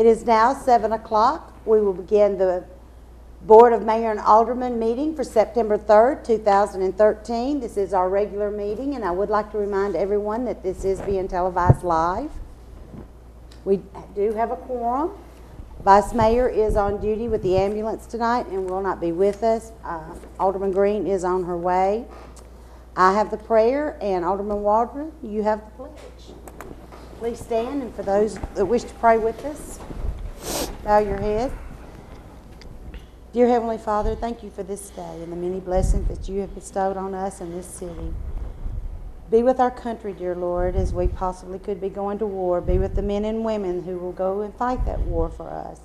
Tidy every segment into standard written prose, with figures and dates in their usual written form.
It is now 7 o'clock. We will begin the Board of Mayor and Aldermen meeting for September 3rd, 2013. This is our regular meeting, and I would like to remind everyone that this is being televised live. We do have a quorum. Vice Mayor is on duty with the ambulance tonight and will not be with us. Alderman Green is on her way. I have the prayer, and Alderman Waldron, you have the pledge. Please stand, and for those that wish to pray with us, bow your head. Dear Heavenly Father, thank you for this day and the many blessings that you have bestowed on us in this city. Be with our country, dear Lord, as we possibly could be going to war. Be with the men and women who will go and fight that war for us.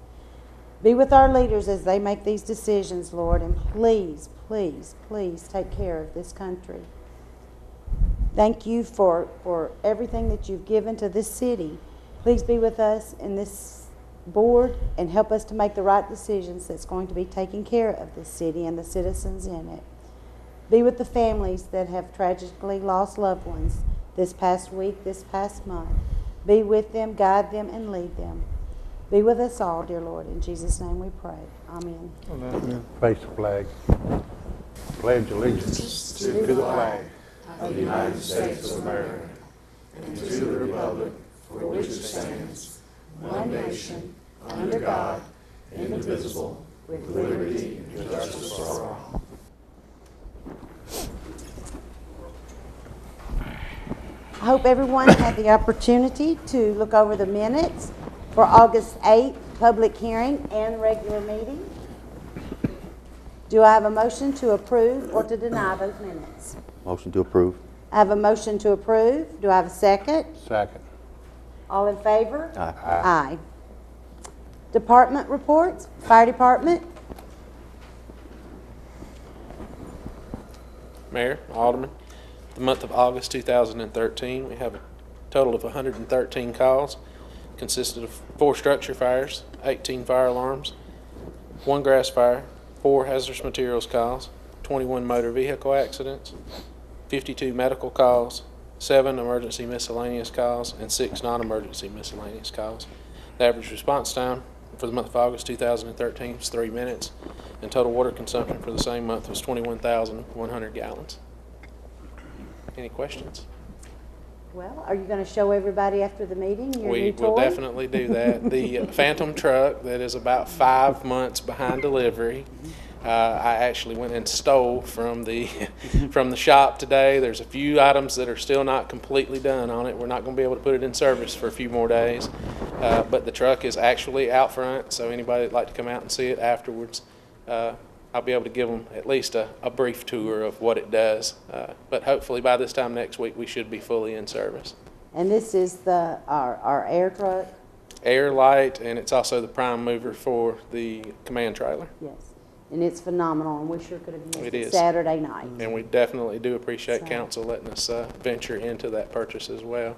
Be with our leaders as they make these decisions, Lord, and please, please, please take care of this country. Thank you for everything that you've given to this city. Please be with us in this board and help us to make the right decisions that's going to be taking care of this city and the citizens in it. Be with the families that have tragically lost loved ones this past week, this past month. Be with them, guide them, and lead them. Be with us all, dear Lord. In Jesus' name we pray. Amen. Amen. Face the flag. Pledge allegiance to the flag of the United States of America and to the republic for which it stands, one nation, under God, indivisible, with liberty and justice for all. I hope everyone had the opportunity to look over the minutes for August 8th public hearing and regular meeting. Do I have a motion to approve or to deny those minutes? Motion to approve. I have a motion to approve. Do I have a second? Second. All in favor? Aye. Aye. Department reports. Fire Department. Mayor, Alderman, the month of August 2013, we have a total of 113 calls, consisted of 4 structure fires, 18 fire alarms, 1 grass fire, 4 hazardous materials calls, 21 motor vehicle accidents, 52 medical calls, 7 emergency miscellaneous calls, and 6 non-emergency miscellaneous calls. The average response time for the month of August 2013 was 3 minutes, and total water consumption for the same month was 21,100 gallons. Any questions? Well, are you going to show everybody after the meeting your We new toy? will definitely do that. The Phantom truck that is about 5 months behind delivery, I actually went and stole from the from the shop today. There's a few items that are still not completely done on it. We're not going to be able to put it in service for a few more days, but the truck is actually out front, so anybody that'd like to come out and see it afterwards, I'll be able to give them at least a brief tour of what it does. But hopefully by this time next week, we should be fully in service. And this is our air truck? Air, light, and it's also the prime mover for the command trailer. Yes. And it's phenomenal, and we sure could have used It is. Saturday night. And we definitely do appreciate council letting us venture into that purchase as well.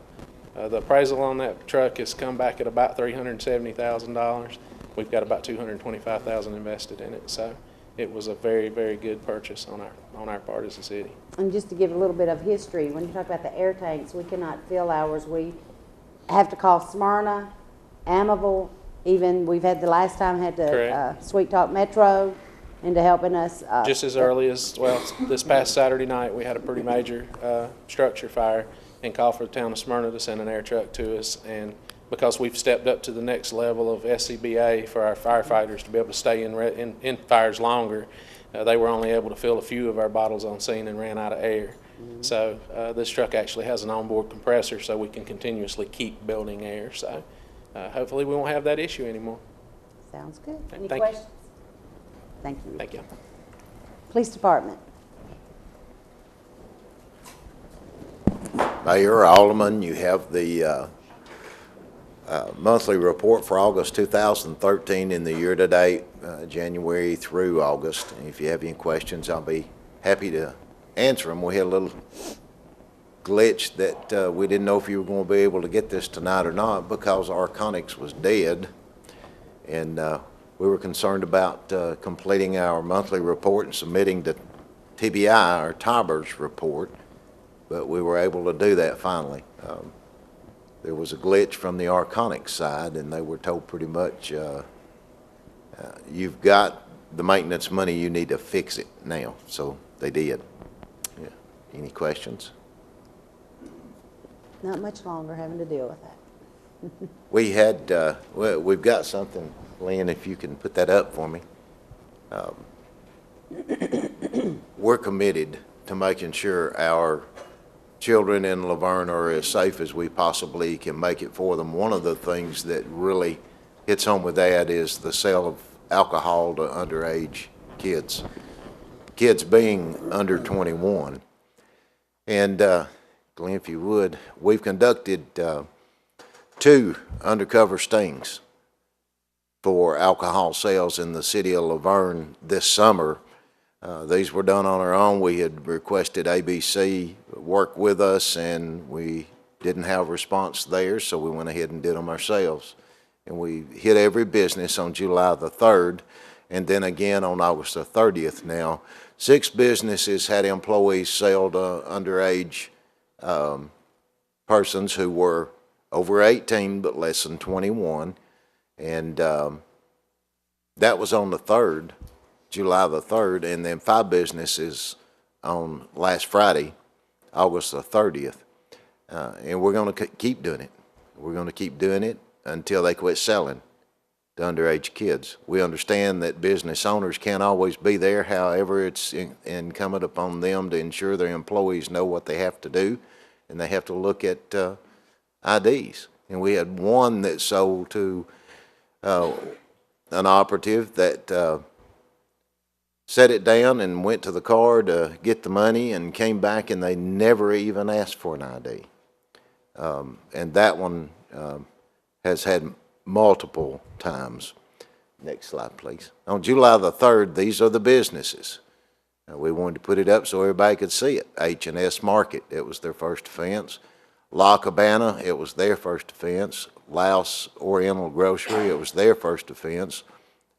The appraisal on that truck has come back at about $370,000. We've got about $225,000 invested in it, so it was a very, very good purchase on our part as a city. And just to give a little bit of history, when you talk about the air tanks, we cannot fill ours. We have to call Smyrna, Amiable, even we've had the last time had to Sweet Talk Metro into helping us. Just as early as, well, this past Saturday night, we had a pretty major structure fire and called for the town of Smyrna to send an air truck to us. And because we've stepped up to the next level of SCBA for our firefighters to be able to stay in fires longer, they were only able to fill a few of our bottles on scene and ran out of air. Mm-hmm. So this truck actually has an onboard compressor so we can continuously keep building air. So hopefully we won't have that issue anymore. Sounds good. Any Thank questions? you. Thank you. Thank you. Police Department. Mayor, Alderman, you have the monthly report for August 2013 in the year-to-date, January through August. And if you have any questions, I'll be happy to answer them. We had a little glitch that we didn't know if you were going to be able to get this tonight or not because Arconics was dead. And we were concerned about completing our monthly report and submitting the TBI, our Tibers report, but we were able to do that finally. there was a glitch from the Arconic side, and they were told pretty much, you've got the maintenance money, you need to fix it now. So they did. Yeah. Any questions? Not much longer having to deal with that. We had, well, we've got something, Lynn, if you can put that up for me. We're committed to making sure our children in Laverne are as safe as we possibly can make it for them. One of the things that really hits home with that is the sale of alcohol to underage kids, kids being under 21. And Glenn, if you would, we've conducted 2 undercover stings for alcohol sales in the city of Laverne this summer. These were done on our own. We had requested ABC work with us, and we didn't have a response there, so we went ahead and did them ourselves. And we hit every business on July the 3rd, and then again on August the 30th. Now, 6 businesses had employees sell to underage persons who were over 18 but less than 21, and that was on the 3rd. July the 3rd, and then 5 businesses on last Friday, August the 30th. And we're going to keep doing it. We're going to keep doing it until they quit selling to underage kids. We understand that business owners can't always be there. However, it's incumbent upon them to ensure their employees know what they have to do, and they have to look at IDs. And we had one that sold to an operative that set it down and went to the car to get the money and came back, and they never even asked for an ID. And that one has had multiple times. Next slide, please. On July the 3rd, these are the businesses. We wanted to put it up so everybody could see it. H&S Market, it was their first offense. La Cabana, it was their first offense. Laos Oriental Grocery, it was their first offense.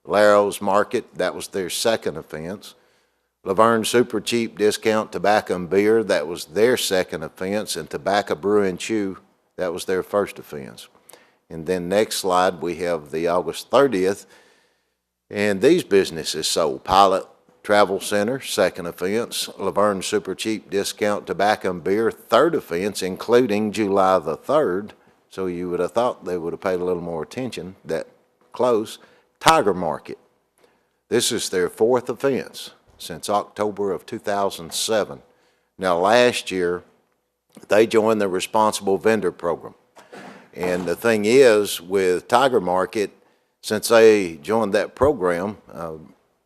Laro's Market, that was their second offense. Laverne Super Cheap Discount Tobacco and Beer, that was their second offense. And Tobacco Brew and Chew, that was their first offense. And then next slide, we have the August 30th. And these businesses sold. Pilot Travel Center, second offense. Laverne Super Cheap Discount Tobacco and Beer, third offense, including July the 3rd. So you would have thought they would have paid a little more attention, that close. Tiger Market, this is their 4th offense since October of 2007. Now last year, they joined the Responsible Vendor Program. And the thing is, with Tiger Market, since they joined that program,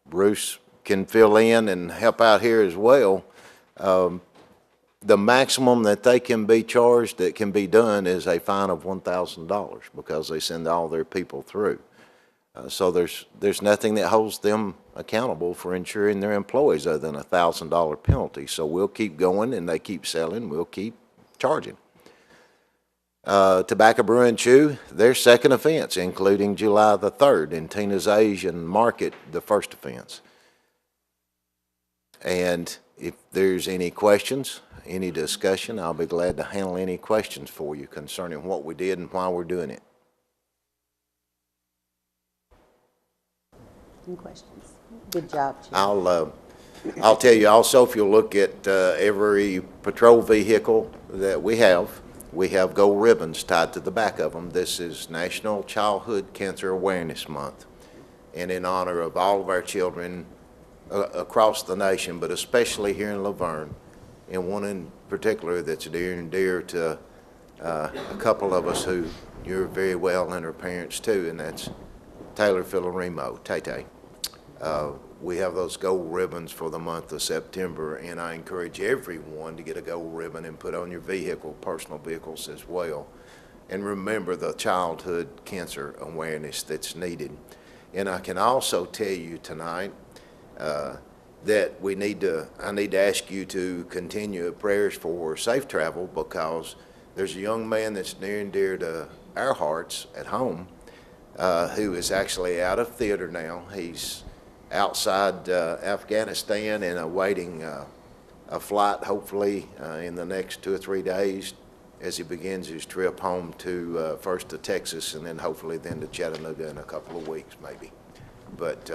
Bruce can fill in and help out here as well, the maximum that they can be charged that can be done is a fine of $1,000 because they send all their people through. So there's nothing that holds them accountable for insuring their employees other than a $1,000 penalty. So we'll keep going, and they keep selling. We'll keep charging. Tobacco Brew and Chew, their second offense, including July the 3rd. And Tina's Asian Market, the first offense. And if there's any questions, any discussion, I'll be glad to handle any questions for you concerning what we did and why we're doing it. Any questions? Good job, Chief. I'll tell you also, if you'll look at every patrol vehicle that we have gold ribbons tied to the back of them. This is National Childhood Cancer Awareness Month, and in honor of all of our children across the nation, but especially here in Laverne, and one in particular that's near and dear to a couple of us who you're very well, and her parents too, and that's Taylor Filaremo, Tay-Tay. We have those gold ribbons for the month of September, and I encourage everyone to get a gold ribbon and put on your vehicle, personal vehicles as well. And remember the childhood cancer awareness that's needed. And I can also tell you tonight that I need to ask you to continue prayers for safe travel, because there's a young man that's near and dear to our hearts at home who is actually out of theater now. He's outside Afghanistan and awaiting a flight, hopefully in the next 2 or 3 days, as he begins his trip home to, first to Texas and then hopefully then to Chattanooga in a couple of weeks maybe. But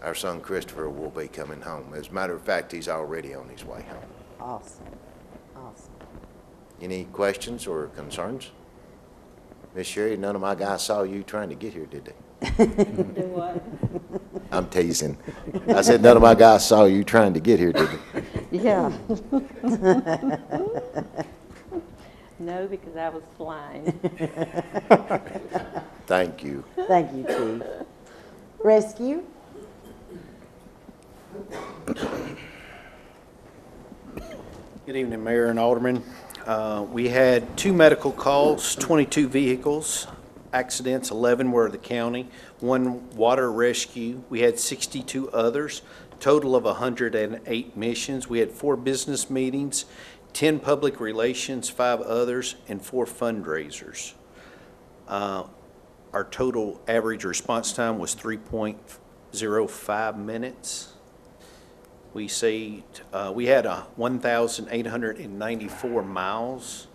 our son Christopher will be coming home. As a matter of fact, he's already on his way home. Awesome, awesome. Any questions or concerns? Miss Sherry, none of my guys saw you trying to get here, did they? Do what? I'm teasing. I said none of my guys saw you trying to get here, did they? Yeah. No, because I was flying. Thank you. Thank you, Chief. Rescue? Good evening, Mayor and Aldermen. We had 2 medical calls, 22 vehicles, accidents, 11 were the county, 1 water rescue. We had 62 others, total of 108 missions. We had 4 business meetings, 10 public relations, 5 others, and 4 fundraisers. Our total average response time was 3.05 minutes. We saved, we had 1,894 miles.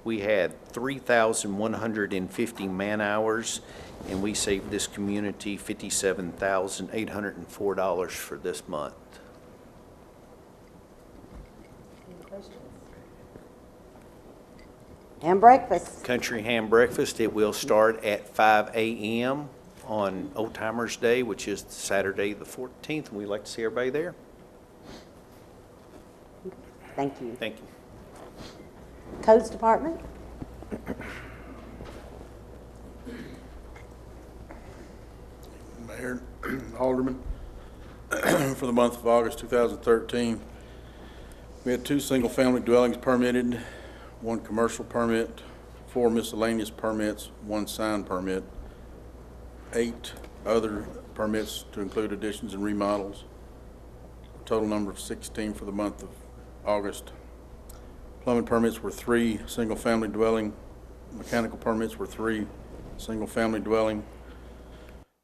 We had 3,150 man-hours, and we saved this community $57,804 for this month. And breakfast. Country Ham Breakfast, it will start at 5 a.m. on Old Timers Day, which is Saturday the 14th, and we'd like to see everybody there. Thank you. Thank you. Codes Department? Mayor, Alderman, for the month of August 2013, we had 2 single-family dwellings permitted, 1 commercial permit, 4 miscellaneous permits, 1 sign permit, 8 other permits to include additions and remodels, total number of 16 for the month of August. Plumbing permits were 3 single-family dwelling, mechanical permits were 3 single-family dwelling.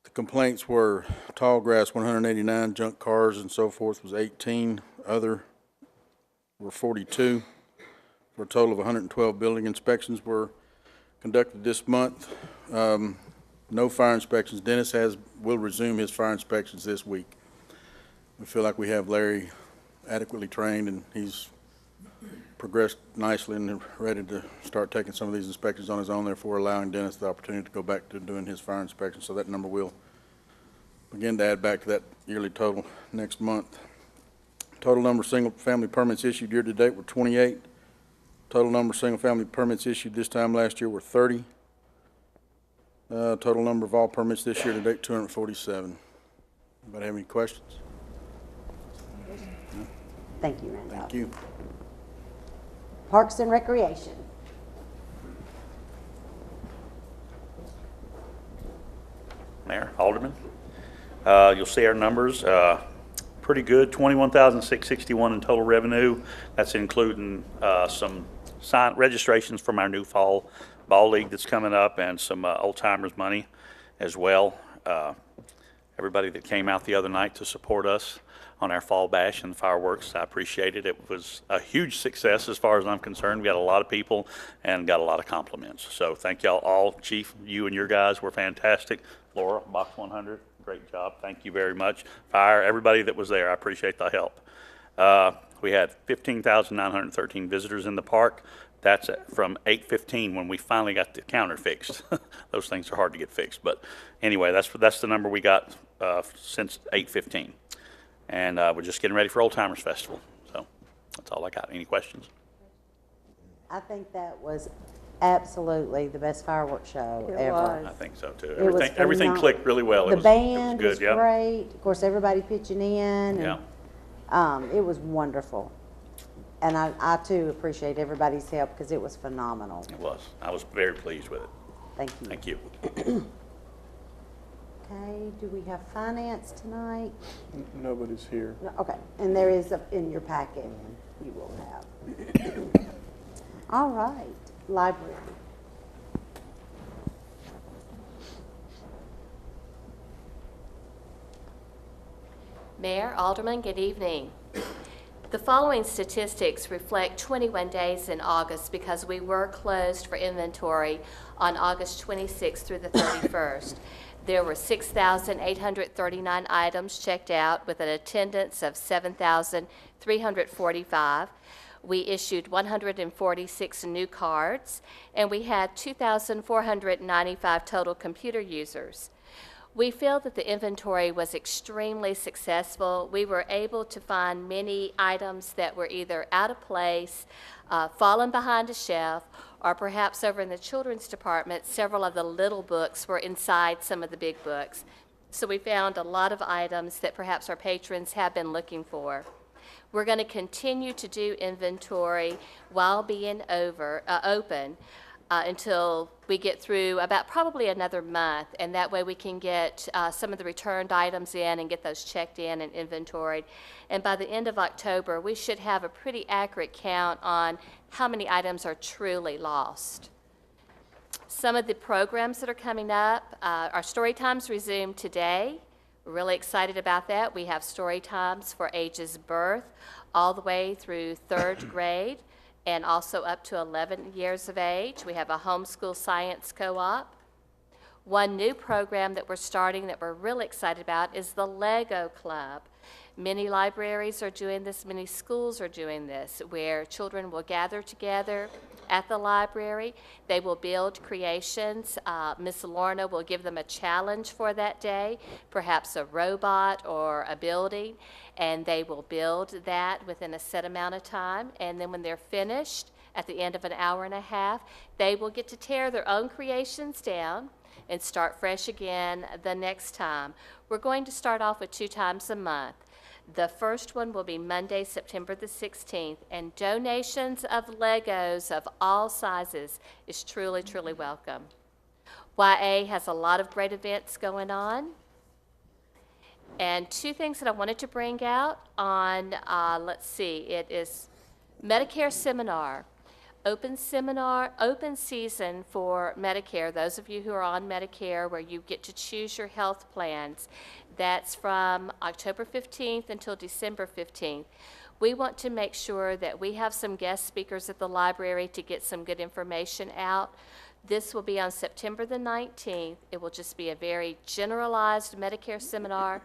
The complaints were tall grass 189, junk cars and so forth was 18, other were 42, for a total of 112 building inspections were conducted this month. No fire inspections. Dennis will resume his fire inspections this week. We feel like we have Larry adequately trained and he's progressed nicely and ready to start taking some of these inspections on his own, therefore allowing Dennis the opportunity to go back to doing his fire inspection. So that number will begin to add back to that yearly total next month. Total number of single-family permits issued year-to-date were 28. Total number of single-family permits issued this time last year were 30. Total number of all permits this year-to-date, 247. Anybody have any questions? Thank you, Randolph. Thank you. Parks and Recreation. Mayor, Alderman, you'll see our numbers, pretty good, $21,661 in total revenue. That's including some registrations from our new fall ball league that's coming up and some old timers money as well. Everybody that came out the other night to support us on our fall bash and the fireworks, I appreciate it. It was a huge success as far as I'm concerned. We got a lot of people and got a lot of compliments. So thank y'all all. Chief, you and your guys were fantastic. Laura, Box 100, great job. Thank you very much. Fire, everybody that was there, I appreciate the help. We had 15,913 visitors in the park. That's from 8:15 when we finally got the counter fixed. Those things are hard to get fixed. But anyway, that's the number we got since 8:15. And we're just getting ready for Old Timers Festival. So that's all I got. Any questions? I think that was absolutely the best fireworks show It ever. was. I think so too. It was Everything phenomenal. clicked really well. The It was band good. was Yeah. great. Of course, everybody pitching in. Yeah. And, it was wonderful. And I too appreciate everybody's help because it was phenomenal. It was. I was very pleased with it. Thank you. Thank you. Okay, do we have finance tonight? Nobody's here. No, okay, and there is in your packet, you will have. All right, library. Mayor, Alderman, good evening. The following statistics reflect 21 days in August because we were closed for inventory on August 26th through the 31st. There were 6,839 items checked out with an attendance of 7,345. We issued 146 new cards, and we had 2,495 total computer users. We feel that the inventory was extremely successful. We were able to find many items that were either out of place, fallen behind a shelf, or perhaps over in the children's department, several of the little books were inside some of the big books. So we found a lot of items that perhaps our patrons have been looking for. We're going to continue to do inventory while being open until we get through about probably another month, and that way we can get some of the returned items in and get those checked in and inventoried. And by the end of October, we should have a pretty accurate count on how many items are truly lost. Some of the programs that are coming up, our story times resume today. We're really excited about that. We have story times for ages birth all the way through 3rd grade and also up to 11 years of age. We have a homeschool science co-op. One new program that we're starting that we're really excited about is the Lego Club. Many libraries are doing this, many schools are doing this, where children will gather together at the library. They will build creations. Miss Lorna will give them a challenge for that day, perhaps a robot or a building, and they will build that within a set amount of time. And then when they're finished, at the end of an hour and a half, they will get to tear their own creations down and start fresh again the next time. We're going to start off with 2 times a month. The first one will be Monday, September the 16th, and donations of Legos of all sizes is truly, truly welcome. YA has a lot of great events going on. And 2 things that I wanted to bring out on, it is Medicare Seminar. Open season for Medicare, those of you who are on Medicare, where you get to choose your health plans. That's from October 15th until December 15th. We want to make sure that we have some guest speakers at the library to get some good information out. This will be on September the 19th. It will just be a very generalized Medicare seminar.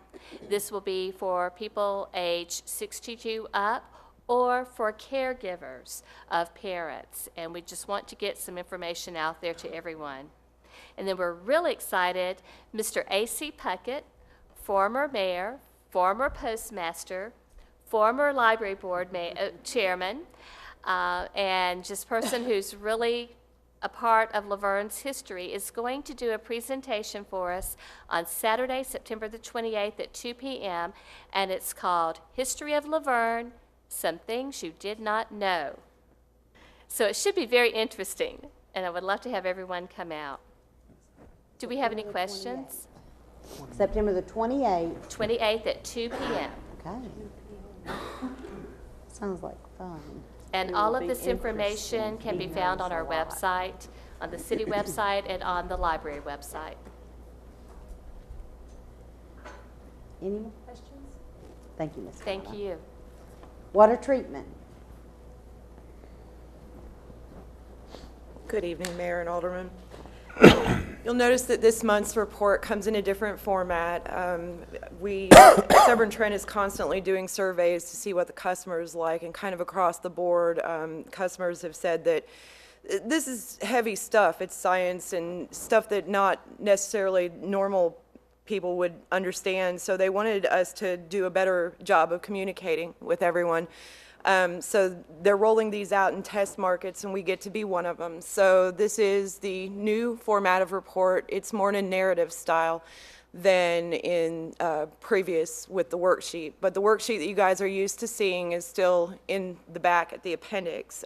This will be for people age 62 up, or for caregivers of parents. And we just want to get some information out there to everyone. And then we're really excited, Mr. A.C. Puckett, former mayor, former postmaster, former library board chairman, and just person who's really a part of Laverne's history, is going to do a presentation for us on Saturday, September the 28th at 2 p.m., and it's called History of Laverne, Some Things You Did Not Know. So it should be very interesting, and I would love to have everyone come out. Do we have any questions? September the 28th. 28th at 2 p.m. Okay. Sounds like fun. And all of this information can be found on our website, on the city website, and on the library website. Any more questions? Thank you, Ms. Thank Carla. you. Water treatment. Good evening, Mayor and Aldermen. You'll notice that this month's report comes in a different format. Severn Trent is constantly doing surveys to see what the customers like, and kind of across the board, customers have said that this is heavy stuff. It's science and stuff that not necessarily normal people would understand, so they wanted us to do a better job of communicating with everyone. So they're rolling these out in test markets, and we get to be one of them. So this is the new format of report. It's more in a narrative style than in previous with the worksheet. But the worksheet that you guys are used to seeing is still in the back at the appendix.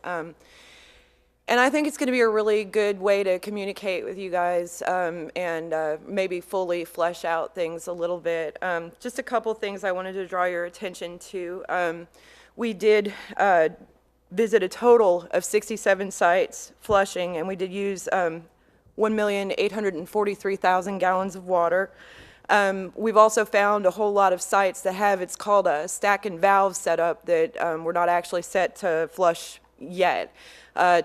And I think it's going to be a really good way to communicate with you guys and maybe fully flesh out things a little bit. Just a couple things I wanted to draw your attention to. We did visit a total of 67 sites flushing, and we did use 1,843,000 gallons of water. We've also found a whole lot of sites that have, it's called a stack and valve setup that we're not actually set to flush yet.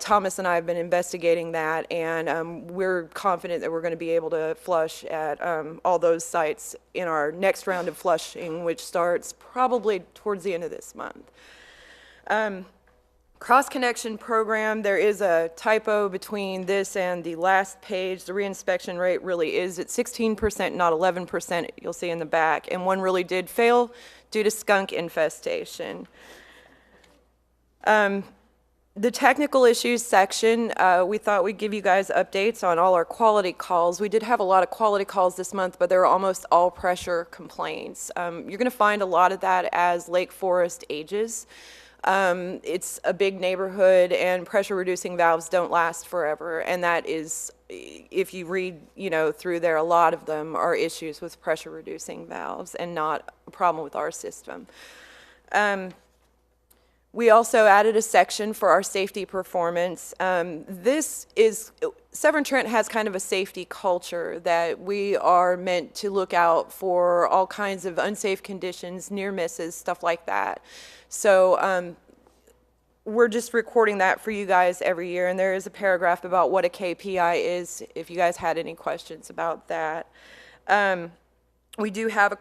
Thomas and I have been investigating that, and we're confident that we're going to be able to flush at all those sites in our next round of flushing, which starts probably towards the end of this month. Cross-connection program, there is a typo between this and the last page. The reinspection rate really is at 16%, not 11%, you'll see in the back. And one really did fail due to skunk infestation. The technical issues section, we thought we'd give you guys updates on all our quality calls. We did have a lot of quality calls this month, but they were almost all pressure complaints. You're going to find a lot of that as Lake Forest ages. It's a big neighborhood, and pressure-reducing valves don't last forever, and that is, if you read, through there, a lot of them are issues with pressure-reducing valves and not a problem with our system. We also added a section for our safety performance. Severn Trent has kind of a safety culture that we are meant to look out for all kinds of unsafe conditions, near misses, stuff like that. So we're just recording that for you guys every year, and there is a paragraph about what a KPI is if you guys had any questions about that. We do have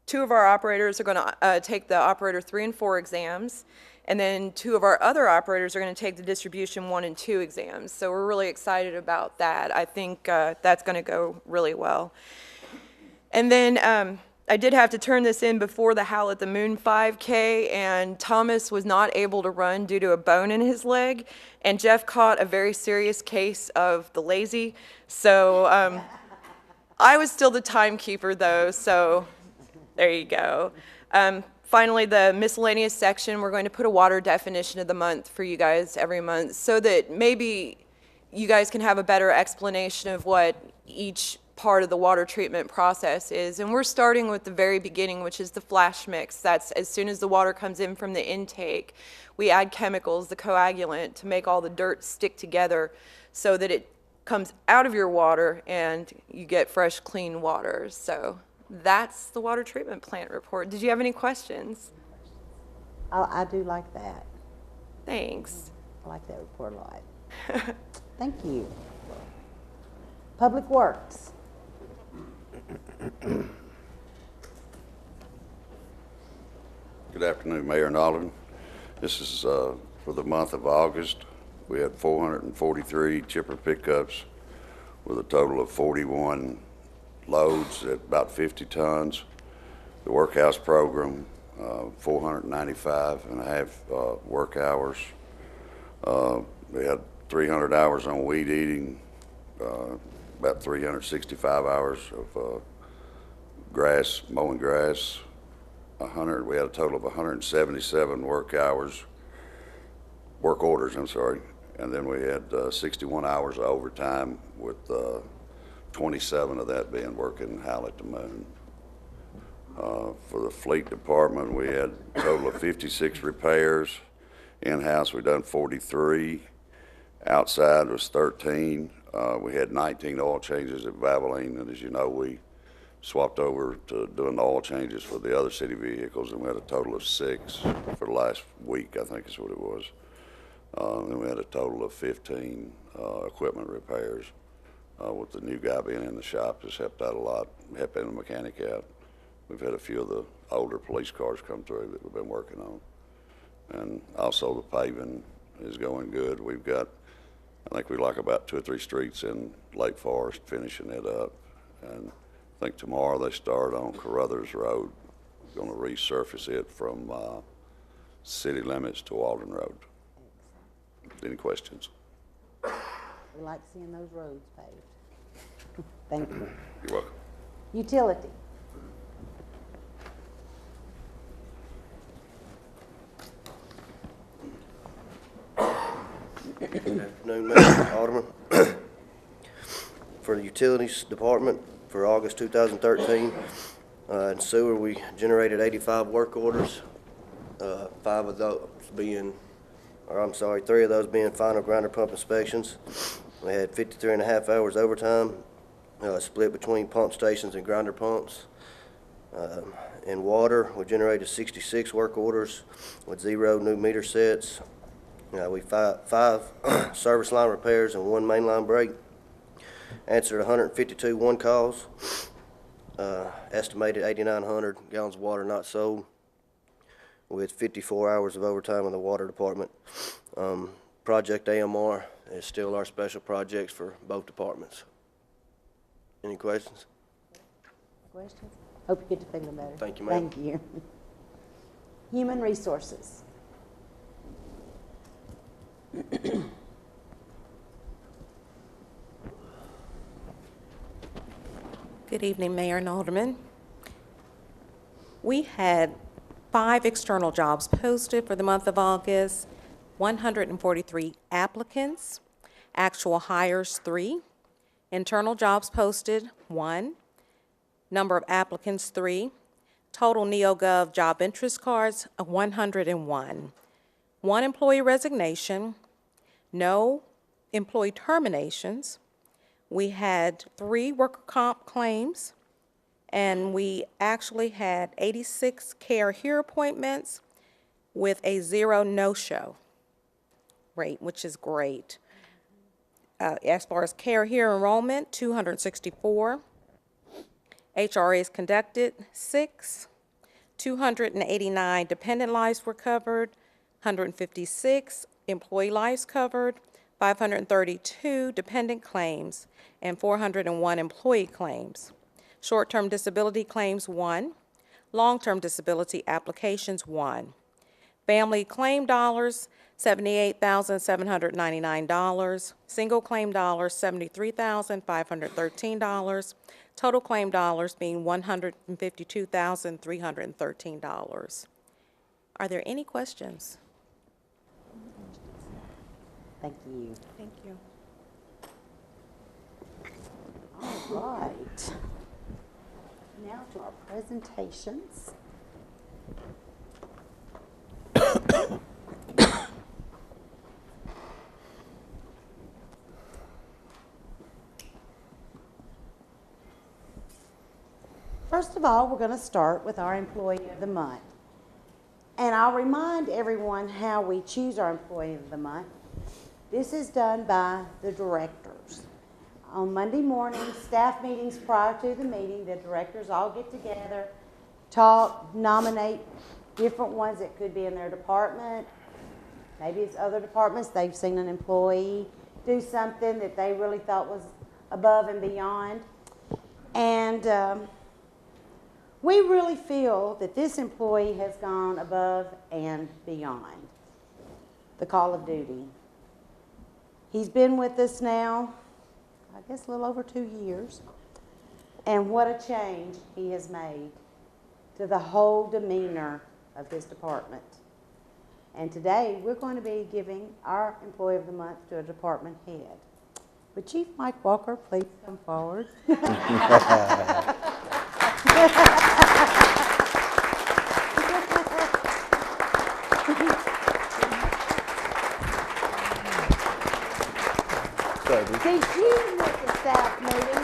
two of our operators are going to take the operator 3 and 4 exams, and then 2 of our other operators are going to take the distribution 1 and 2 exams. So we're really excited about that. I think that's going to go really well. And then I did have to turn this in before the Howl at the Moon 5K, and Thomas was not able to run due to a bone in his leg, and Jeff caught a very serious case of the lazy. So I was still the timekeeper though, so there you go. Finally, the miscellaneous section, we're going to put a water definition of the month for you guys every month so that maybe you guys can have a better explanation of what each part of the water treatment process is. And we're starting with the very beginning, which is the flash mix. That's as soon as the water comes in from the intake, we add chemicals, the coagulant, to make all the dirt stick together so that it comes out of your water and you get fresh, clean water. So that's the water treatment plant report. Did you have any questions? I do like that. Thanks. I like that report a lot. Thank you. Public Works. Good afternoon, Mayor and Alderman. This is for the month of August. We had 443 chipper pickups with a total of 41 loads at about 50 tons. The workhouse program, 495 and a half work hours. We had 300 hours on weed eating, about 365 hours of grass, mowing grass. We had a total of 177 work orders, and then we had 61 hours of overtime, with 27 of that being working Howl at the Moon. For the fleet department, we had a total of 56 repairs. In-house, we done 43. Outside was 13. We had 19 oil changes at Valvoline, and as you know, we swapped over to doing the oil changes for the other city vehicles, and we had a total of 6 for the last week, I think is what it was. And we had a total of 15 equipment repairs. With the new guy being in the shop, just helped out a lot, helping the mechanic out. We've had a few of the older police cars come through that we've been working on. And also the paving is going good. We've got, I think we like about 2 or 3 streets in Lake Forest finishing it up. And I think tomorrow they start on Carruthers Road. Going to resurface it from city limits to Walden Road. Any questions? We like seeing those roads paved. Thank you. You're welcome. Utility. Good afternoon, Mayor, Alderman. For the Utilities Department, for August 2013, in sewer, we generated 85 work orders, 3 of those being final grinder pump inspections. We had 53 and a half hours overtime, split between pump stations and grinder pumps. In water, we generated 66 work orders with 0 new meter sets. We five service line repairs and 1 mainline break. Answered 152 one calls. Estimated 8,900 gallons of water not sold, with 54 hours of overtime in the water department. Project AMR is still our special projects for both departments. Any questions? Questions? Hope you get to feeling better. Thank you, ma'am. Thank you. Human Resources. Good evening, Mayor and Aldermen. We had 5 external jobs posted for the month of August, 143 applicants, actual hires 3, internal jobs posted 1, number of applicants 3, total NeoGov job interest cards 101, 1 employee resignation, no employee terminations. We had 3 worker comp claims, and we actually had 86 care here appointments with a 0 no-show rate, which is great. As far as care here enrollment, 264. HRAs conducted, 6. 289 dependent lives were covered, 156 employee lives covered, 532 dependent claims, and 401 employee claims. Short-term disability claims 1, long-term disability applications 1. Family claim dollars, $78,799. Single claim dollars, $73,513. Total claim dollars being $152,313. Are there any questions? Thank you. Thank you. All right. Now to our presentations. First of all, we're going to start with our Employee of the Month. And I'll remind everyone how we choose our Employee of the Month. This is done by the directors. On Monday morning, staff meetings prior to the meeting, the directors all get together, talk, nominate different ones that could be in their department. Maybe it's other departments. They've seen an employee do something that they really thought was above and beyond. And we really feel that this employee has gone above and beyond the call of duty. He's been with us now, I guess, a little over 2 years. And what a change he has made to the whole demeanor of his department. And today, we're going to be giving our Employee of the Month to a department head. Would Chief Mike Walker please come forward? See, she missed the staff meeting,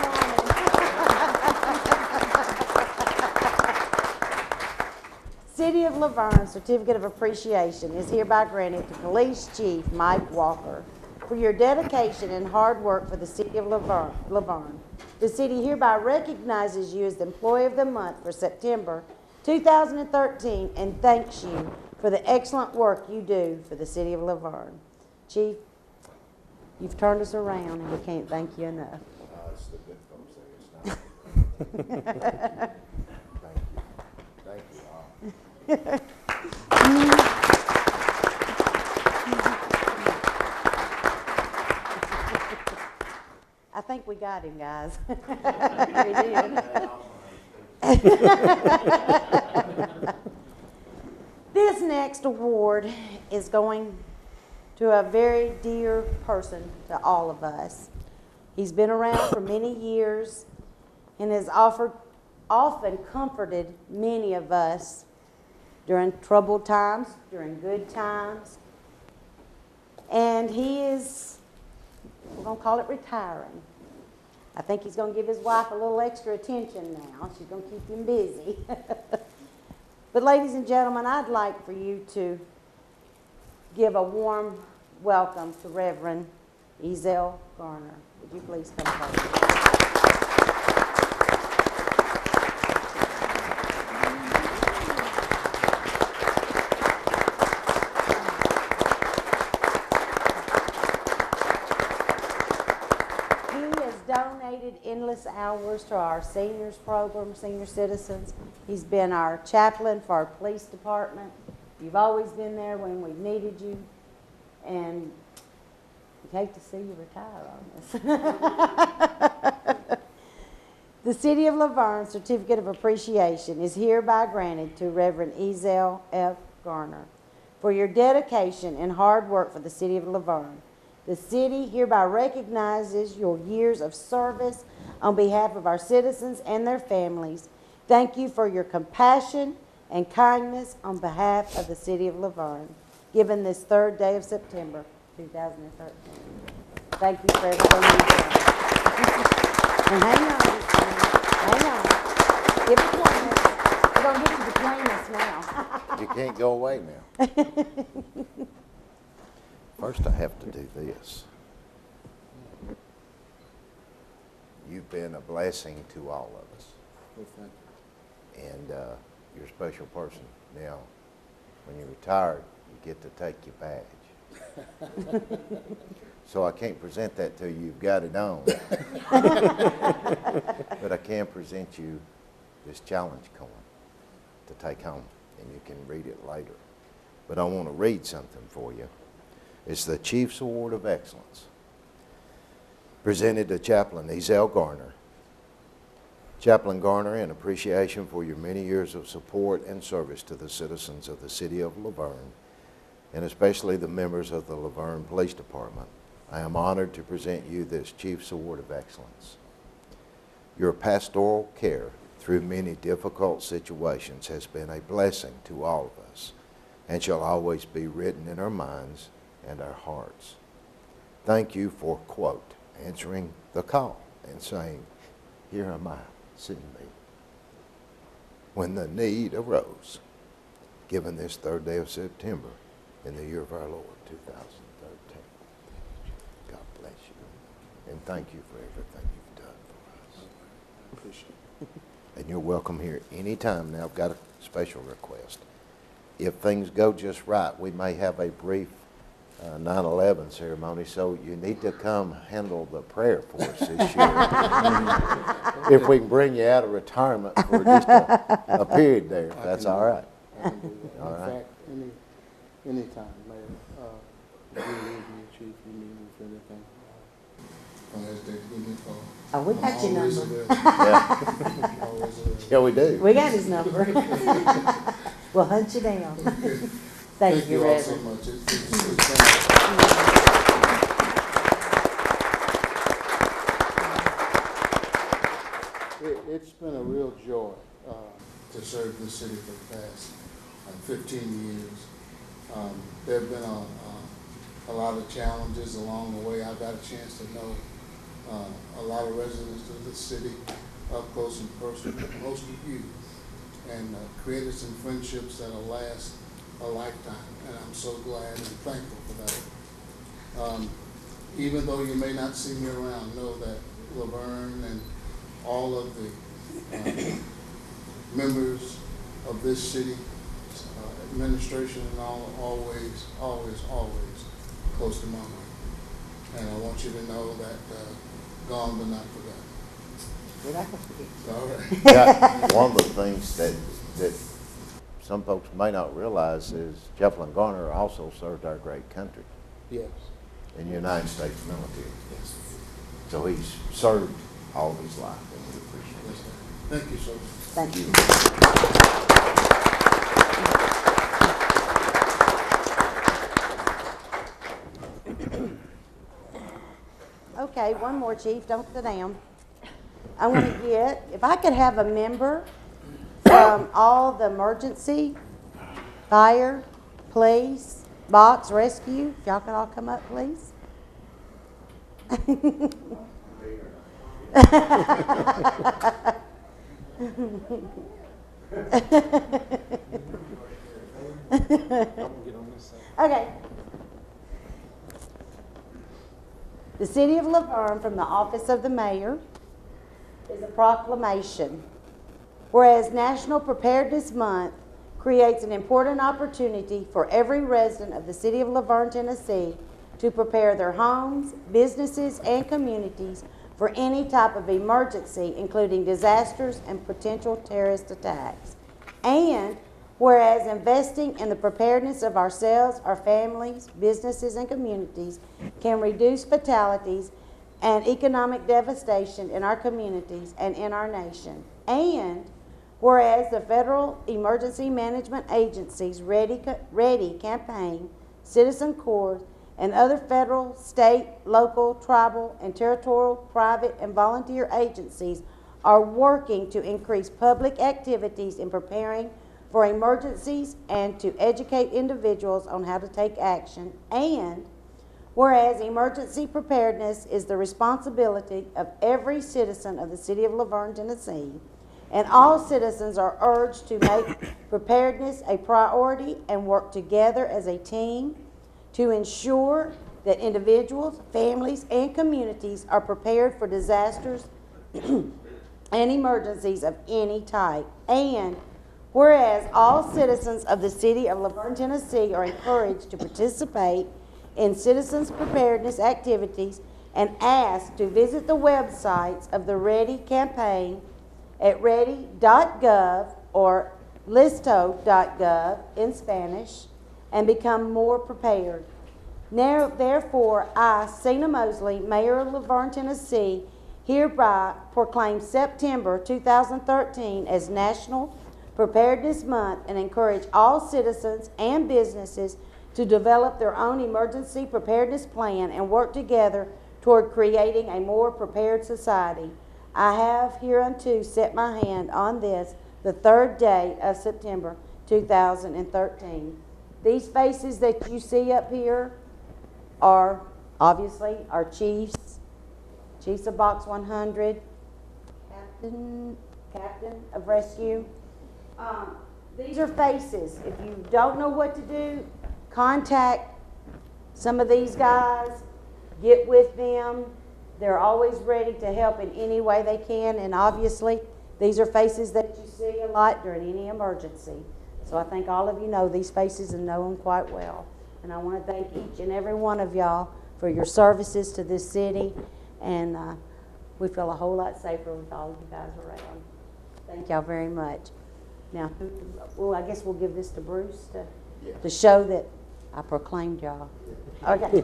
City of Laverne Certificate of Appreciation is hereby granted to Police Chief Mike Walker for your dedication and hard work for the City of Laverne. The city hereby recognizes you as the Employee of the Month for September 2013 and thanks you for the excellent work you do for the City of Laverne. Chief, you've turned us around and we can't thank you enough. It's the good folks there. It's not. Thank you. I think we got him, guys. We did. This next award is going to a very dear person to all of us. He's been around for many years and has often comforted many of us during troubled times, during good times. And he is, we're going to call it retiring. I think he's going to give his wife a little extra attention now. She's going to keep him busy. But ladies and gentlemen, I'd like for you to give a warm welcome to Reverend Ezel Garner. Would you please come forward? Donated endless hours to our seniors program, senior citizens. He's been our chaplain for our police department. You've always been there when we've needed you, and we hate to see you retire on us. The City of Laverne Certificate of Appreciation is hereby granted to Reverend Ezel F. Garner for your dedication and hard work for the City of Laverne. The city hereby recognizes your years of service on behalf of our citizens and their families. Thank you for your compassion and kindness on behalf of the City of Laverne, given this 3rd day of September, 2013. Thank you for everything you've done. And hang on, hang on. Give it 20 minutes. We're going to get you between us now. You can't go away now. First, I have to do this. You've been a blessing to all of us. Well, thank you. And you're a special person. Now, when you're retired, you get to take your badge. So I can't present that to you. You've got it on. But I can present you this challenge coin to take home, and you can read it later. But I want to read something for you. It's the Chief's Award of Excellence, presented to Chaplain Ezel Garner. Chaplain Garner, in appreciation for your many years of support and service to the citizens of the City of Laverne, and especially the members of the Laverne Police Department, I am honored to present you this Chief's Award of Excellence. Your pastoral care through many difficult situations has been a blessing to all of us, and shall always be written in our minds and our hearts. Thank you for, quote, answering the call and saying, here am I, send me, when the need arose, given this 3rd day of September in the year of our Lord, 2013. God bless you, and thank you for everything you've done for us. I appreciate it. And you're welcome here anytime. Now, I've got a special request. If things go just right, we may have a brief 9/11 ceremony, so you need to come handle the prayer for us this year. If we can bring you out of retirement for just a period there, if that's all right. I can do that. All In right. fact, anytime, Mayor, if you need me, Chief, you need me for anything, don't hesitate to give me a call. Oh, we got your Always number. available. Yeah, Always available. yeah, we do. We got his number. We'll hunt you down. Thank you, all so Reverend. much. It's been a real joy to serve this city for the past 15 years. There have been a lot of challenges along the way. I've got a chance to know a lot of residents of the city up close and personal, most of you, and created some friendships that'll last a lifetime, and I'm so glad and thankful for that. Even though you may not see me around, know that Laverne and all of the members of this city, administration and all, always close to my heart. And I want you to know that gone but not forgotten. We're not gonna forget you. All right. Yeah, one of the things that some folks may not realize is Chaplain Garner also served our great country Yes. in the United States military. Yes. So he's served all of his life, and we appreciate Yes, it. sir. Thank you so much. Thank you. Okay, one more, Chief, don't sit down. I want to get, if I could have a member from all the emergency, fire, police, box, rescue, if y'all could all come up, please. Okay. The City of Laverne, from the Office of the Mayor, is a proclamation. Whereas National Preparedness Month creates an important opportunity for every resident of the City of Laverne, Tennessee, to prepare their homes, businesses, and communities for any type of emergency, including disasters and potential terrorist attacks. And whereas investing in the preparedness of ourselves, our families, businesses, and communities can reduce fatalities and economic devastation in our communities and in our nation. And whereas the federal emergency management agencies, Ready campaign, Citizen Corps, and other federal, state, local, tribal, and territorial, private, and volunteer agencies are working to increase public activities in preparing for emergencies and to educate individuals on how to take action. And whereas emergency preparedness is the responsibility of every citizen of the City of Laverne, Tennessee, and all citizens are urged to make preparedness a priority and work together as a team to ensure that individuals, families, and communities are prepared for disasters and emergencies of any type. And whereas all citizens of the City of Laverne, Tennessee are encouraged to participate in citizens preparedness activities and asked to visit the websites of the Ready campaign at ready.gov or listo.gov in Spanish and become more prepared. Now, therefore, I, Cena Mosley, Mayor of Laverne, Tennessee, hereby proclaim September 2013 as National Preparedness Month and encourage all citizens and businesses to develop their own emergency preparedness plan and work together toward creating a more prepared society. I have hereunto set my hand on this, the 3rd day of September 2013. These faces that you see up here are obviously our chiefs of Box 100, captain of rescue. These are faces. If you don't know what to do, contact some of these guys, get with them. They're always ready to help in any way they can, and obviously these are faces that you see a lot during any emergency. So I think all of you know these faces and know them quite well. And I want to thank each and every one of y'all for your services to this city, and we feel a whole lot safer with all of you guys around. Thank y'all very much. Now, well, I guess we'll give this to Bruce to show that I proclaimed y'all. Okay.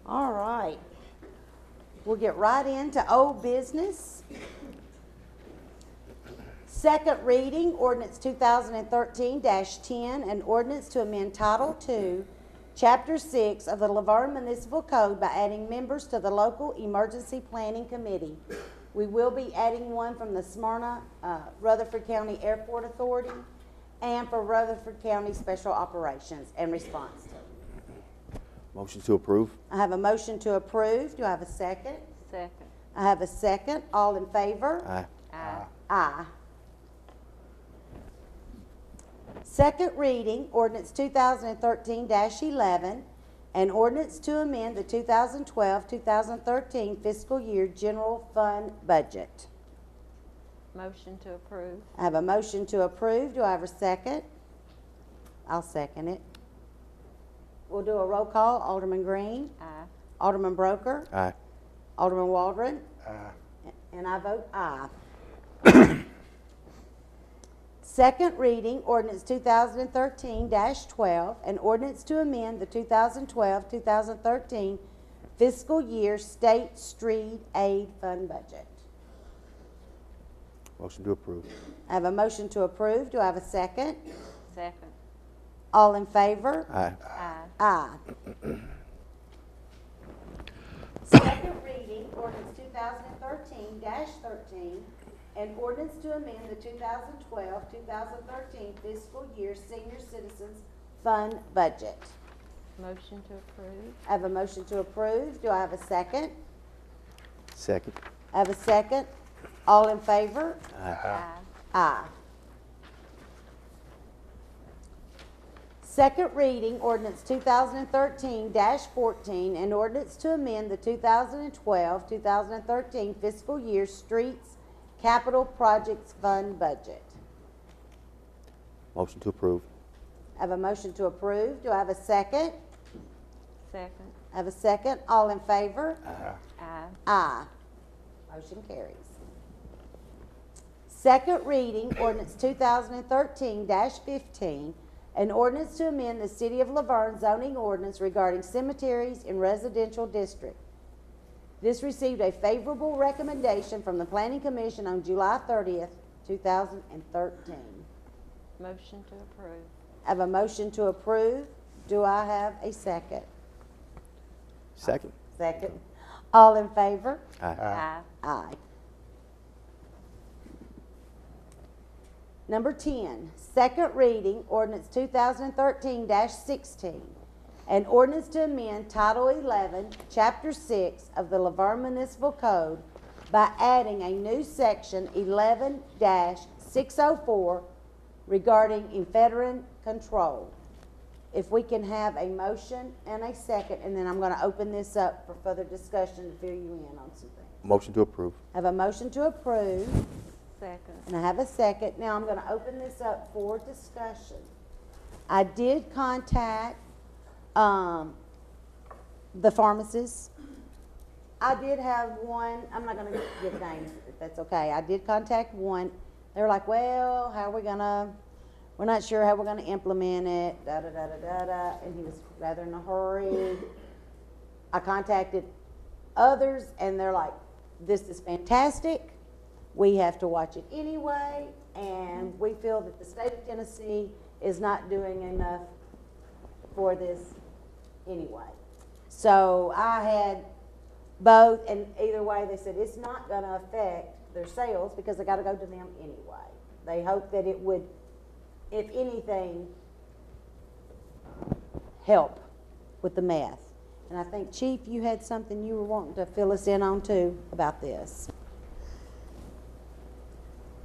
All right. We'll get right into old business. Second reading, ordinance 2013-10, an ordinance to amend Title II, Chapter 6 of the Laverne Municipal Code by adding members to the local emergency planning committee. We will be adding one from the Smyrna, Rutherford County Airport Authority and for Rutherford County Special Operations and Response Team. Motion to approve. I have a motion to approve. Do I have a second? Second. I have a second. All in favor? Aye. Aye. Aye. Second reading, ordinance 2013-11, an ordinance to amend the 2012-2013 fiscal year general fund budget. Motion to approve. I have a motion to approve. Do I have a second? I'll second it. We'll do a roll call. Alderman Green. Aye. Alderman Broker. Aye. Alderman Waldron. Aye. And I vote aye. Second reading, ordinance 2013-12, an ordinance to amend the 2012-2013 fiscal year state street aid fund budget. Motion to approve. I have a motion to approve. Do I have a second? Second. All in favor? Aye. Aye. Aye. Second ordinance 2013-13, an ordinance to amend the 2012-2013 fiscal year senior citizens fund budget. Motion to approve. I have a motion to approve. Do I have a second? Second. I have a second. All in favor? Aye. Aye. Second reading, ordinance 2013-14, an ordinance to amend the 2012-2013 fiscal year streets capital projects fund budget. Motion to approve. I have a motion to approve. Do I have a second? Second. I have a second. All in favor? Aye. Aye. Motion carries. Second reading, ordinance 2013-15, an ordinance to amend the City of Laverne zoning ordinance regarding cemeteries in residential district. This received a favorable recommendation from the Planning Commission on July 30th, 2013. Motion to approve. I have a motion to approve. Do I have a second? Second. Second. All in favor? Aye. Aye. Number 10, second reading, ordinance 2013-16, an ordinance to amend Title 11, Chapter 6 of the Laverne Municipal Code by adding a new section 11-604 regarding ephedrine control. If we can have a motion and a second, and then I'm going to open this up for further discussion to fill you in on some things. Motion to approve. I have a motion to approve. Second. And I have a second. Now I'm going to open this up for discussion. I did contact the pharmacist. I did have one. I'm not going to give names if that's okay. I did contact one. They were like, well, how are we going to, we're not sure how we're going to implement it, da-da-da-da-da-da. And he was rather in a hurry. I contacted others, and they're like, this is fantastic. We have to watch it anyway, and we feel that the state of Tennessee is not doing enough for this anyway. So I had both, and either way they said it's not going to affect their sales because they got to go to them anyway. They hope that it would, if anything, help with the meth. And I think, Chief, you had something you were wanting to fill us in on too about this.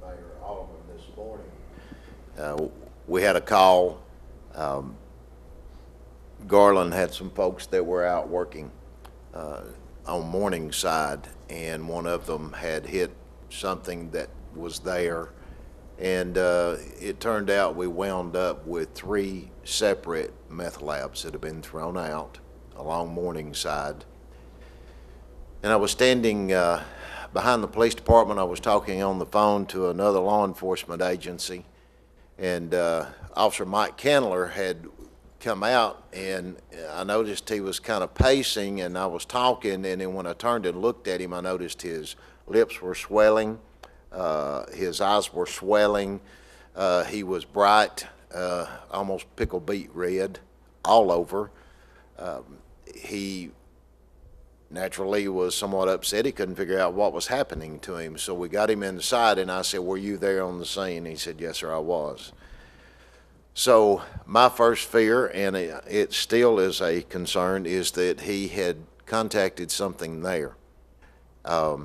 Mayor Alderman, this morning, we had a call. Garland had some folks that were out working on Morningside, and one of them had hit something that was there, and it turned out we wound up with 3 separate meth labs that had been thrown out along Morningside. And I was standing behind the police department. I was talking on the phone to another law enforcement agency, and Officer Mike Candler had come out, and I noticed he was kind of pacing, and I was talking, and then when I turned and looked at him, I noticed his lips were swelling, his eyes were swelling, he was bright, almost pickle beet red all over. He naturally was somewhat upset. He couldn't figure out what was happening to him. So we got him inside, and I said, were you there on the scene? He said, yes, sir, I was. So my first fear, and it still is a concern, is that he had contacted something there. I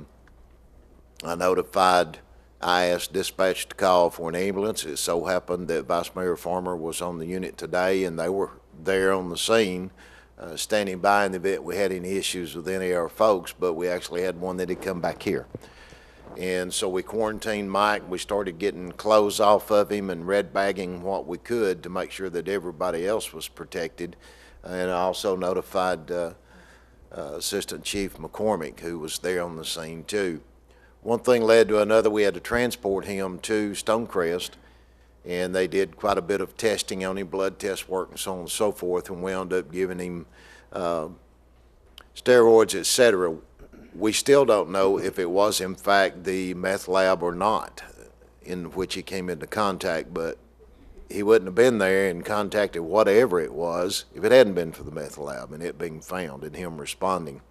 asked dispatch to call for an ambulance. It so happened that Vice Mayor Farmer was on the unit today, and they were there on the scene, standing by in the event we had any issues with any of our folks, but we actually had one that had come back here. And so we quarantined Mike. We started getting clothes off of him and red bagging what we could to make sure that everybody else was protected. And I also notified Assistant Chief McCormick, who was there on the scene too. One thing led to another. We had to transport him to Stonecrest, and they did quite a bit of testing on him, blood test work and so on and so forth, and wound up giving him steroids, etc. We still don't know if it was in fact the meth lab or not in which he came into contact, but he wouldn't have been there and contacted whatever it was if it hadn't been for the meth lab and it being found and him responding.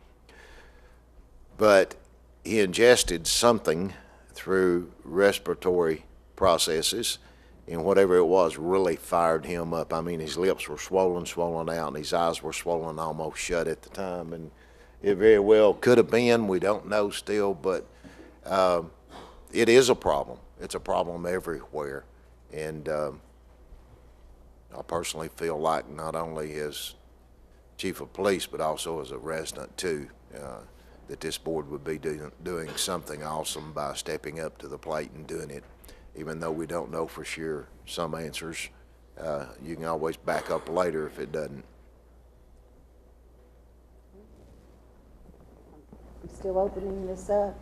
but he ingested something through respiratory processes, and whatever it was really fired him up. I mean, his lips were swollen out, and his eyes were swollen almost shut at the time, and it very well could have been. We don't know still, but it is a problem. It's a problem everywhere, and I personally feel like not only as chief of police, but also as a resident too, that this board would be doing something awesome by stepping up to the plate and doing it. Even though we don't know for sure some answers, you can always back up later if it doesn't. I'm still opening this up.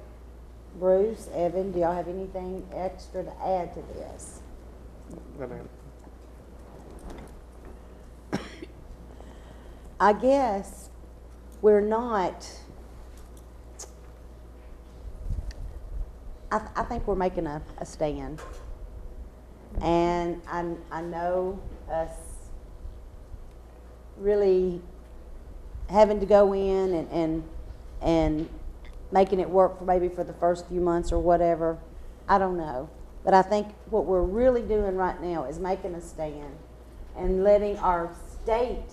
Bruce, Evan, do y'all have anything extra to add to this? I guess we're not, I think we're making a stand. And I know us really having to go in and making it work for maybe for the first few months or whatever, I don't know. But I think what we're really doing right now is making a stand and letting our state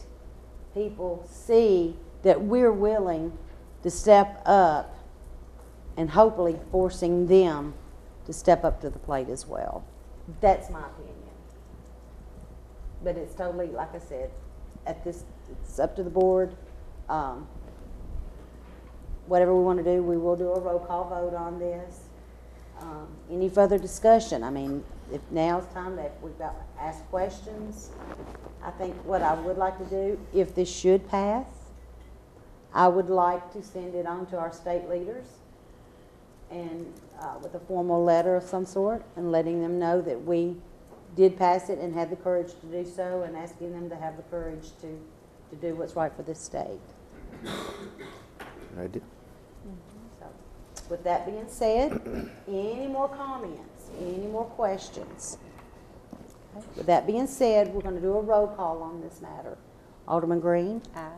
people see that we're willing to step up and hopefully forcing them to step up to the plate as well. That's my opinion. But it's totally, like I said, it's up to the board. Whatever we want to do, we will do a roll call vote on this. Any further discussion? I mean, if now's time that we've got to ask questions, I think what I would like to do, if this should pass, I would like to send it on to our state leaders and with a formal letter of some sort and letting them know that we did pass it and had the courage to do so, and asking them to have the courage to do what's right for this state. I do. So, with that being said, any more comments? Any more questions? Okay. With that being said, we're going to do a roll call on this matter. Alderman Green? Aye.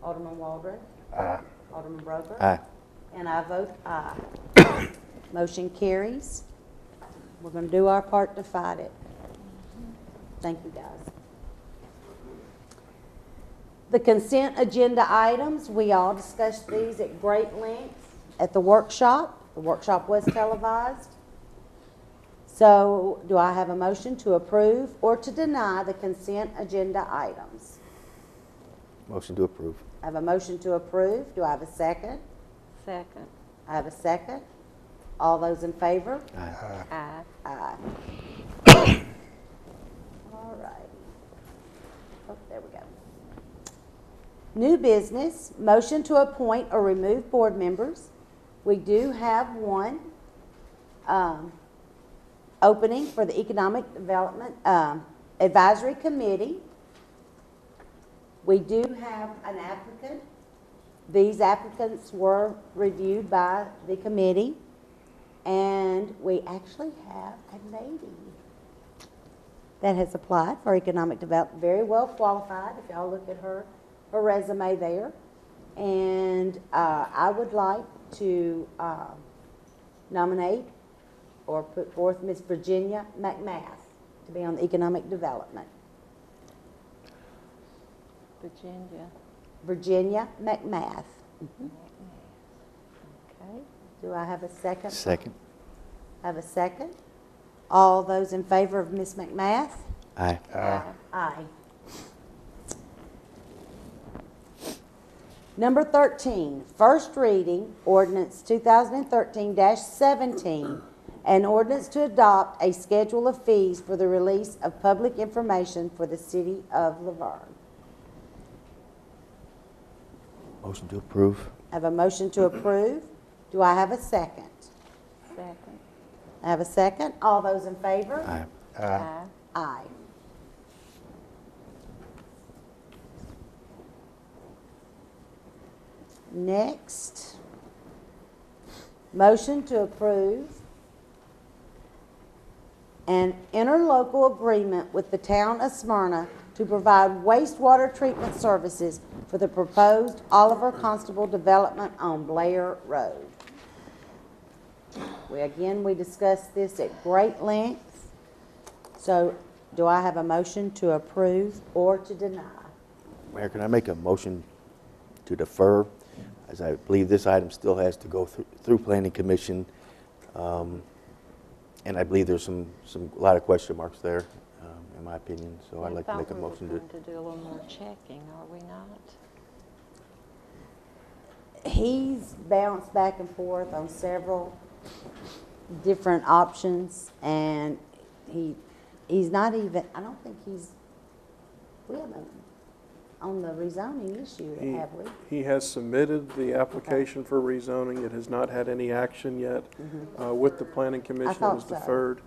Alderman Waldron? Aye. Alderman Broker? Aye. And I vote aye. Motion carries. We're going to do our part to fight it. Thank you, guys. The consent agenda items, we all discussed these at great length at the workshop. The workshop was televised. So do I have a motion to approve or to deny the consent agenda items? Motion to approve. I have a motion to approve. Do I have a second? Second. I have a second. All those in favor? Aye. Aye. Aye. All right. Oh, there we go. New business, motion to appoint or remove board members. We do have one opening for the Economic Development Advisory Committee. We do have an applicant. These applicants were reviewed by the committee, and we actually have a lady that has applied for economic development, very well qualified, if y'all look at her resume there. And I would like to nominate or put forth Ms. Virginia McMath to be on the economic development. Virginia McMath. Mm-hmm. Okay. Do I have a second? Second. Have a second? All those in favor of Ms. McMath? Aye. Aye. Number 13, first reading, ordinance 2013-17, an ordinance to adopt a schedule of fees for the release of public information for the city of Laverne. Motion to approve. I have a motion to approve. Do I have a second? Second. I have a second. All those in favor? Aye. Aye. Aye. Next, motion to approve an interlocal agreement with the town of Smyrna to to provide wastewater treatment services for the proposed Oliver Constable development on Blair Road. We discussed this at great length. So do I have a motion to approve or to deny? Mayor, can I make a motion to defer, as I believe this item still has to go through Planning Commission, and I believe there's a lot of question marks there, in my opinion, so I'd like to make a motion We thought we were going to do a little more checking, are we not? He's bounced back and forth on several different options, and he's not even, I don't think we haven't on the rezoning issue, have we? He has submitted the application for rezoning. It has not had any action yet. With the planning commission, it was thought so. deferred.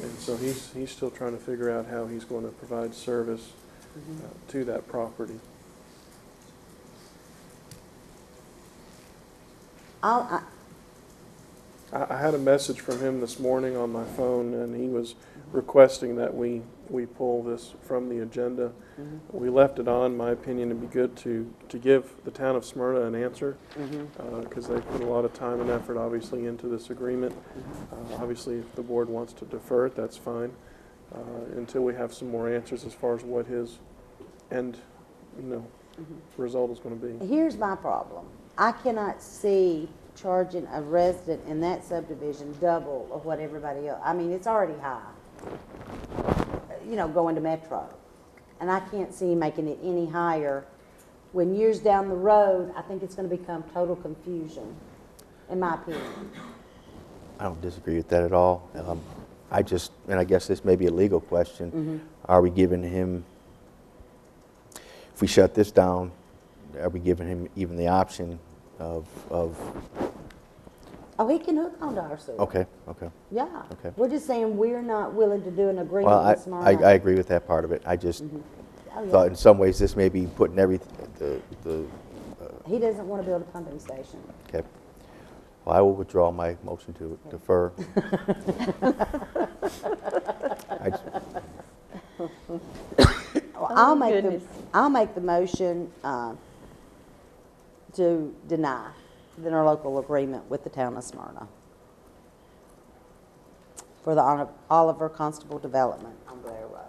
And so he's still trying to figure out how he's going to provide service to that property. I I had a message from him this morning on my phone, and he was requesting that we pull this from the agenda. We left it on. My opinion, it'd be good to give the town of Smyrna an answer, because they put a lot of time and effort, obviously, into this agreement. Obviously, if the board wants to defer it, that's fine, until we have some more answers as far as what his end, result is going to be. Here's my problem. I cannot see charging a resident in that subdivision double of what everybody else. I mean, it's already high, going to Metro. And I can't see making it any higher. When years down the road, I think it's going to become total confusion, in my opinion. I don't disagree with that at all. I guess this may be a legal question. Are we giving him, if we shut this down, are we giving him even the option of Oh, he can hook onto our sewer. Okay. Yeah. Okay. We're just saying we're not willing to do an agreement Well, with Smyrna. I agree with that part of it. I just Oh, yeah. thought in some ways this may be putting everything, He doesn't want to build a pumping station. okay. Well, I will withdraw my motion to defer. Well, goodness. I'll make the motion to deny the interlocal agreement with the town of Smyrna for the Oliver Constable development on Blair Road.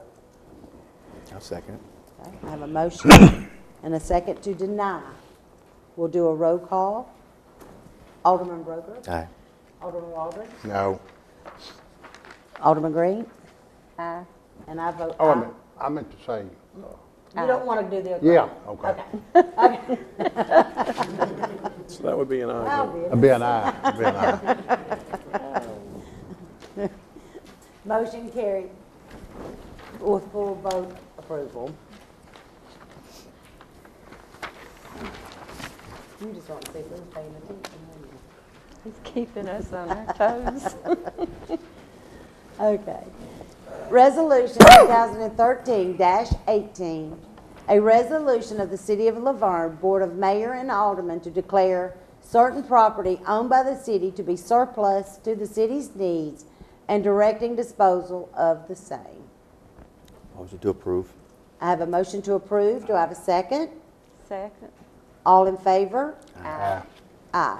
I'll second. Okay, I have a motion and a second to deny. We'll do a roll call. Alderman Broker? Aye. Alderman Waldron? No. Alderman Green? Aye. And I vote Oh, aye. I meant to say, You don't want to do the yeah, agreement? okay. So that would be an aye. Obvious. It'd be an aye, it'd be an aye. Motion carried with full vote approval. You just want to see who's paying attention, don't you? He's keeping us on our toes. Okay. Resolution 2013-18, a resolution of the City of Laverne Board of Mayor and Aldermen to declare certain property owned by the city to be surplus to the city's needs and directing disposal of the same. Motion to approve. I have a motion to approve. Do I have a second? Second. All in favor? Aye. Aye.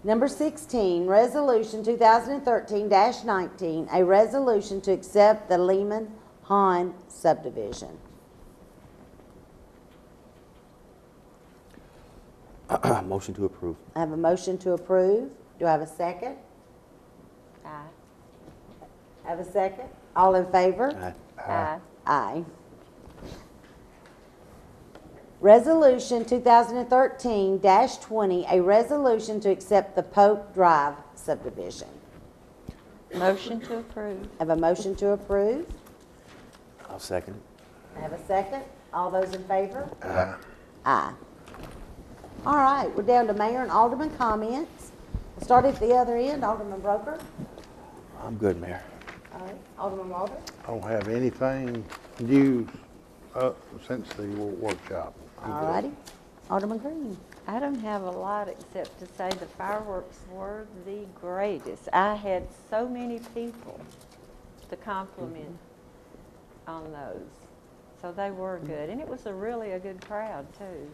Number 16, Resolution 2013-19, a resolution to accept the Lehman Hahn subdivision. Motion to approve. I have a motion to approve. Do I have a second? Aye. I have a second. All in favor? Aye. Aye. Aye. Resolution 2013-20, a resolution to accept the Pope Drive subdivision. Motion to approve. I have a motion to approve. I'll second it. I have a second. All those in favor? Aye. Aye. All right, we're down to Mayor and Alderman comments. We'll start at the other end. Alderman Broker. I'm good, Mayor. All right, Alderman Walter. I don't have anything new since the workshop. I'm All good. righty. Alderman Green. I don't have a lot except to say the fireworks were the greatest. I had so many people the compliment on those. So they were good, and it was really a good crowd too.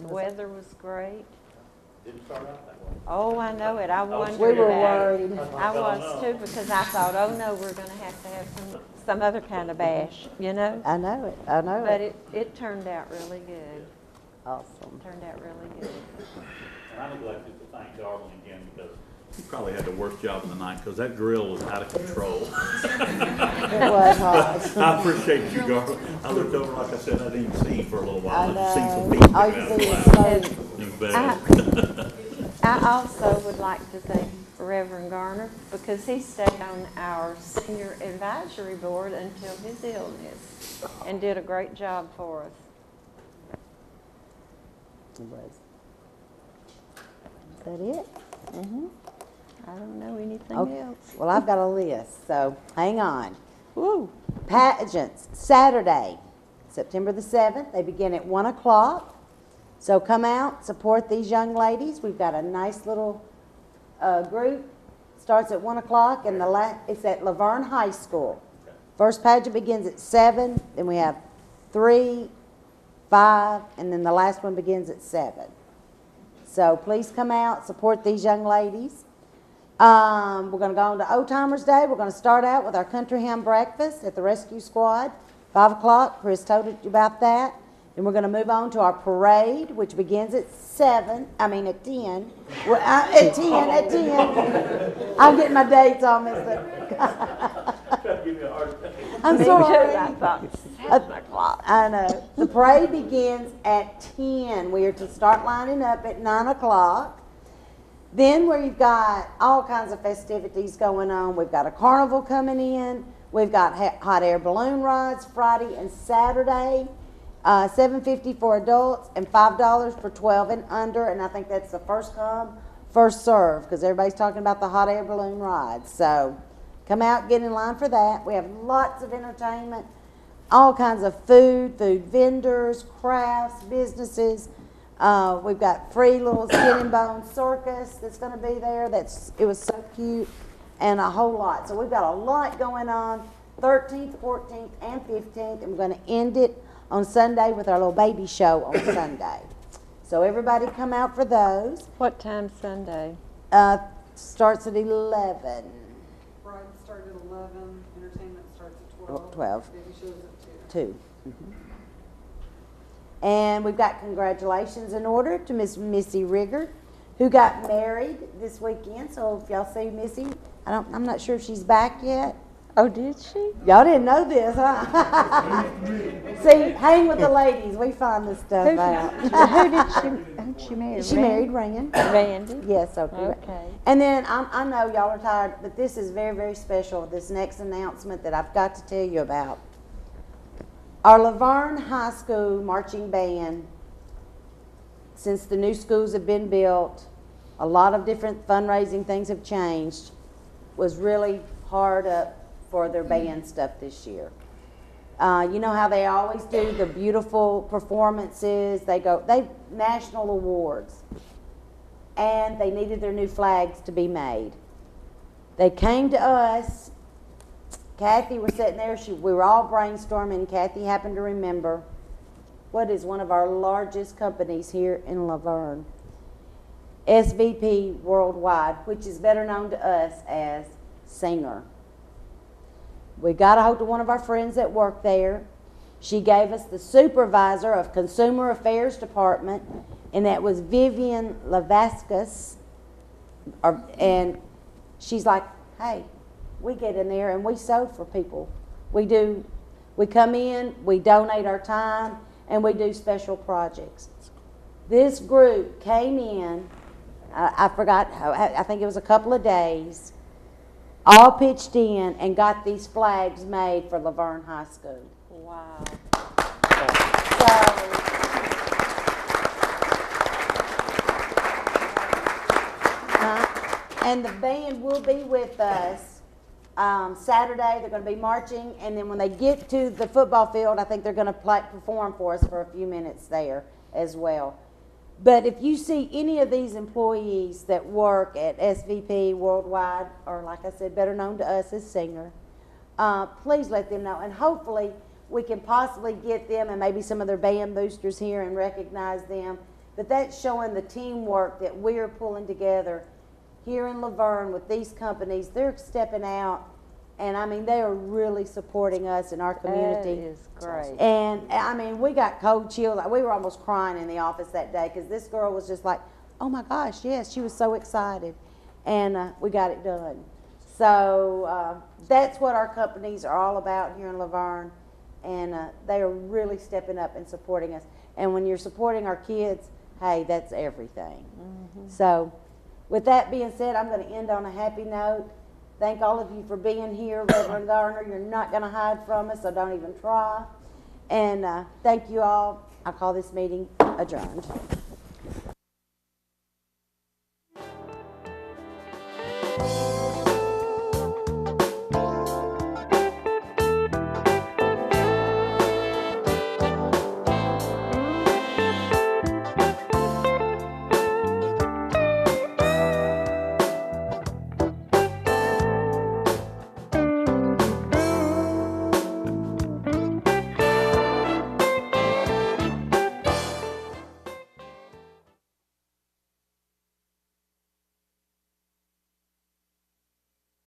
The weather was great. Didn't start out that way. Oh, I know it. I wondered We were about it. worried. I was too, because I thought, oh no, we're gonna have to have some other kind of bash, you know? I know it, I know But it. it turned out really good. Awesome. Turned out really good. And I neglected to thank Darwin again because he probably had the worst job of the night because that grill was out of control. It was hot. I appreciate you, Darwin. I looked over, like I said, I didn't even see you for a little while. I just seen some know. feet All you sticking see out is the lounge. smoke. You bet. I also would like to thank Reverend Garner because he stayed on our senior advisory board until his illness and did a great job for us. It was. Is that it? I don't know anything Okay. else. Well, I've got a list, so hang on. Woo. Pageants, Saturday, September the 7th. They begin at 1 o'clock. So come out, support these young ladies. We've got a nice little group. Starts at 1 o'clock, and it's at Laverne High School. First pageant begins at 7, then we have 3, 5, and then the last one begins at 7. So please come out, support these young ladies. We're going to go on to Old Timers Day. We're going to start out with our country ham breakfast at the Rescue Squad, 5 o'clock. Chris told you about that. Then we're going to move on to our parade, which begins at 10. Well, at 10. I'm getting my dates all messed up. I'm Me sorry. too, I thought 7 o'clock. I know. The parade begins at 10. We are to start lining up at 9 o'clock. Then we've got all kinds of festivities going on. We've got a carnival coming in. We've got hot air balloon rides Friday and Saturday. $7.50 for adults and $5 for 12 and under. And I think that's the first come, first serve, because everybody's talking about the hot air balloon rides. So come out, get in line for that. We have lots of entertainment, all kinds of food vendors, crafts, businesses. We've got free little skin and bone circus that's going to be there. It was so cute, and a whole lot. So we've got a lot going on 13th, 14th, and 15th, and we're going to end it on Sunday with our little baby show on Sunday. So everybody come out for those. What time Sunday? Starts at 11. Ride starts at 11, entertainment starts at 12. 12. Baby shows at 2. And we've got congratulations in order to Miss Missy Rigger, who got married this weekend. So if y'all see Missy, I'm not sure if she's back yet. Oh, did she? Y'all didn't know this, huh? See, hang with the ladies. We find this stuff out. Who did she marry? She married Randy. Randy? Yes, Okay. And then I know y'all are tired, but this is very, very special, this next announcement that I've got to tell you about. Our Laverne High School marching band, since the new schools have been built, a lot of different fundraising things have changed, was really hard up for their band stuff this year. You know how they always do the beautiful performances, they national awards, and they needed their new flags to be made. They came to us. Kathy was sitting there, we were all brainstorming. Kathy happened to remember what is one of our largest companies here in Laverne, SVP Worldwide, which is better known to us as Singer. We got a hold of one of our friends that worked there. She gave us the supervisor of Consumer Affairs Department, and that was Vivian Lavascus. And she's like, hey, we get in there and we sew for people. We come in, we donate our time, and we do special projects. This group came in, I forgot, I think it was a couple of days, all pitched in and got these flags made for Laverne High School. Wow. And the band will be with us Saturday. They're going to be marching, and then when they get to the football field, I think they're going to perform for us for a few minutes there as well. But if you see any of these employees that work at SVP Worldwide, or like I said, better known to us as Singer, please let them know. And hopefully, we can possibly get them and maybe some of their band boosters here and recognize them. But that's showing the teamwork that we're pulling together here in Laverne with these companies. They're stepping out, and I mean, they are really supporting us in our community. That is great. And I mean, we got cold chills. We were almost crying in the office that day because this girl was just like, oh my gosh, yes, she was so excited. And we got it done. So that's what our companies are all about here in Laverne. And they are really stepping up and supporting us. And when you're supporting our kids, hey, that's everything. So with that being said, I'm going to end on a happy note. Thank all of you for being here. Reverend Garner, you're not going to hide from us, so don't even try. And thank you all. I call this meeting adjourned.